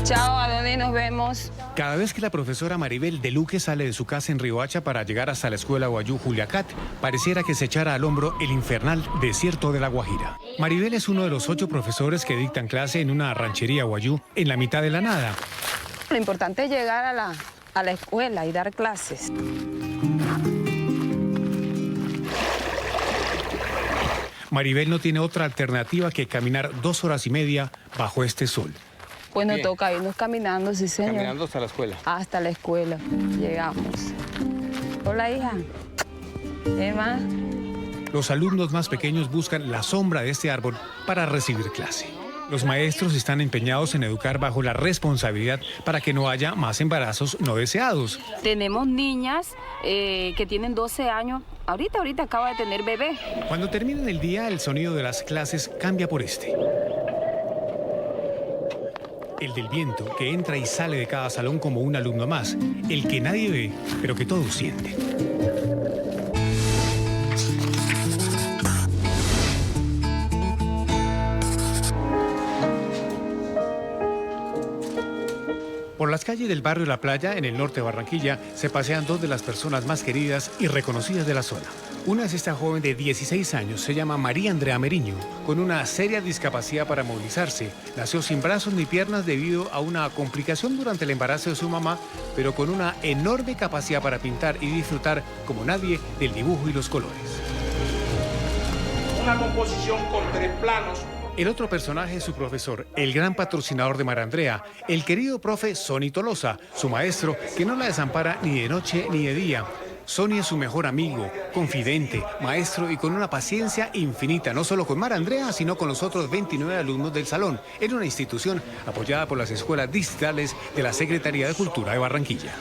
Speaker 14: Chao, ¿a dónde nos vemos?
Speaker 7: Cada vez que la profesora Maribel de Luque sale de su casa en Riohacha para llegar hasta la escuela Guayú Juliacat, pareciera que se echara al hombro el infernal desierto de La Guajira. Maribel es uno de los 8 profesores que dictan clase en una ranchería Guayú en la mitad de la nada.
Speaker 14: Lo importante es llegar a la escuela y dar clases.
Speaker 7: Maribel no tiene otra alternativa que caminar 2 horas y media bajo este sol.
Speaker 14: Pues nos toca irnos caminando, sí, señor.
Speaker 18: Caminando hasta la escuela.
Speaker 14: Hasta la escuela. Llegamos. Hola, hija. ¿Qué más?
Speaker 7: Los alumnos más pequeños buscan la sombra de este árbol para recibir clase. Los maestros están empeñados en educar bajo la responsabilidad para que no haya más embarazos no deseados.
Speaker 14: Tenemos niñas que tienen 12 años. Ahorita acaba de tener bebé.
Speaker 7: Cuando termina el día, el sonido de las clases cambia por este. El del viento, que entra y sale de cada salón como un alumno más. El que nadie ve, pero que todos sienten. Por las calles del barrio La Playa, en el norte de Barranquilla, se pasean dos de las personas más queridas y reconocidas de la zona. Una es esta joven de 16 años, se llama María Andrea Meriño, con una seria discapacidad para movilizarse. Nació sin brazos ni piernas debido a una complicación durante el embarazo de su mamá, pero con una enorme capacidad para pintar y disfrutar como nadie del dibujo y los colores.
Speaker 5: Una composición con 3 planos.
Speaker 7: El otro personaje es su profesor, el gran patrocinador de María Andrea, el querido profe Sonny Tolosa, su maestro que no la desampara ni de noche ni de día. Sonny es su mejor amigo, confidente, maestro y con una paciencia infinita, no solo con María Andrea, sino con los otros 29 alumnos del salón, en una institución apoyada por las escuelas distritales de la Secretaría de Cultura de Barranquilla.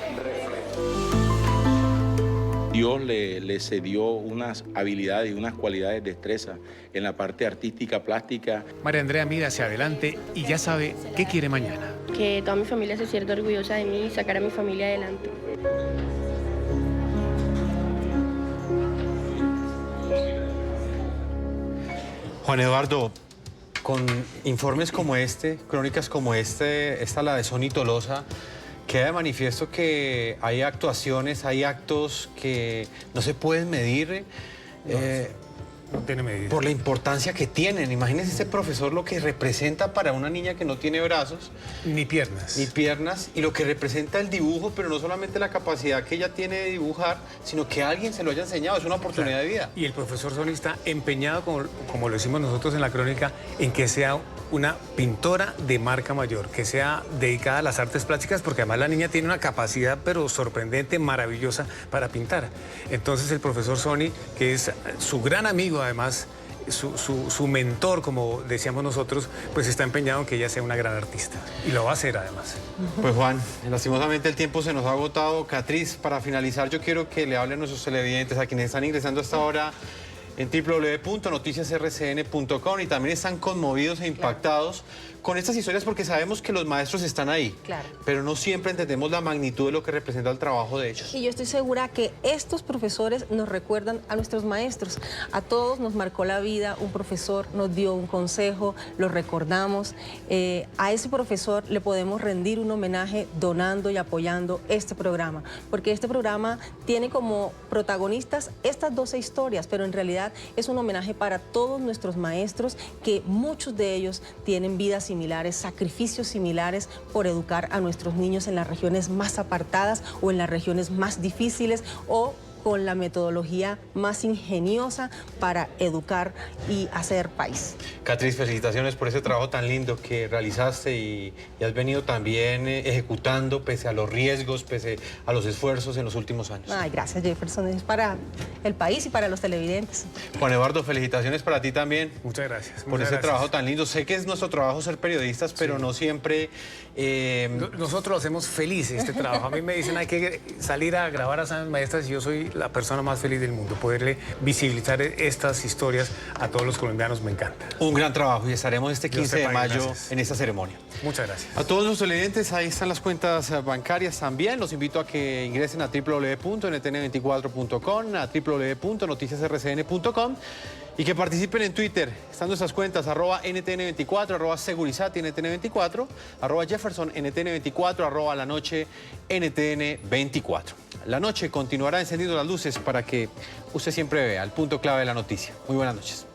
Speaker 9: Dios le cedió unas habilidades y unas cualidades de destreza en la parte artística, plástica.
Speaker 7: María Andrea mira hacia adelante y ya sabe qué quiere mañana.
Speaker 10: Que toda mi familia se sienta orgullosa de mí y sacar a mi familia adelante.
Speaker 6: Juan Eduardo, con informes como este, crónicas como esta la de Sonny Tolosa, queda de manifiesto que hay actuaciones, hay actos que no se pueden medir
Speaker 7: no tiene medida.
Speaker 6: Por la importancia que tienen. Imagínense ese profesor lo que representa para una niña que no tiene brazos.
Speaker 7: Ni piernas.
Speaker 6: Ni piernas. Y lo que representa el dibujo, pero no solamente la capacidad que ella tiene de dibujar, sino que alguien se lo haya enseñado. Es una oportunidad de vida.
Speaker 7: Y el profesor Sonny está empeñado, como lo decimos nosotros en la crónica, en que sea una pintora de marca mayor, que sea dedicada a las artes plásticas, porque además la niña tiene una capacidad pero sorprendente, maravillosa para pintar. Entonces el profesor Sonny, que es su gran amigo además, su mentor, como decíamos nosotros, pues está empeñado en que ella sea una gran artista. Y lo va a hacer además.
Speaker 6: Pues Juan, lastimosamente el tiempo se nos ha agotado. Catriz, para finalizar yo quiero que le hablen a nuestros televidentes, a quienes están ingresando hasta ahora en www.noticiasrcn.com y también están conmovidos e impactados con estas historias porque sabemos que los maestros están ahí, pero no siempre entendemos la magnitud de lo que representa el trabajo de ellos.
Speaker 11: Y yo estoy segura que estos profesores nos recuerdan a nuestros maestros. A todos nos marcó la vida, un profesor nos dio un consejo, lo recordamos. A ese profesor le podemos rendir un homenaje donando y apoyando este programa, porque este programa tiene como protagonistas estas 12 historias, pero en realidad es un homenaje para todos nuestros maestros, que muchos de ellos tienen vidas similares, sacrificios similares por educar a nuestros niños en las regiones más apartadas o en las regiones más difíciles o con la metodología más ingeniosa para educar y hacer país.
Speaker 6: Catriz, felicitaciones por ese trabajo tan lindo que realizaste y has venido también ejecutando pese a los riesgos, pese a los esfuerzos en los últimos años.
Speaker 11: Ay, gracias, Jefferson. Es para el país y para los televidentes.
Speaker 6: Juan Eduardo, felicitaciones para ti también.
Speaker 7: Muchas gracias.
Speaker 6: Por ese trabajo tan lindo. Sé que es nuestro trabajo ser periodistas, pero no siempre...
Speaker 7: Nosotros lo hacemos feliz, este trabajo. A mí me dicen hay que salir a grabar a Sanas Maestras y yo soy la persona más feliz del mundo. Poderle visibilizar estas historias a todos los colombianos me encanta.
Speaker 6: Un gran trabajo y estaremos este 15 de mayo en esta ceremonia.
Speaker 7: Muchas gracias.
Speaker 6: A todos los televidentes, ahí están las cuentas bancarias también. Los invito a que ingresen a www.ntn24.com, a www.noticiasrcn.com y que participen en Twitter. Están nuestras cuentas, @NTN24, @Segurizati NTN24, @Jefferson NTN24, @La Noche NTN24. La noche continuará encendiendo las luces para que usted siempre vea el punto clave de la noticia. Muy buenas noches.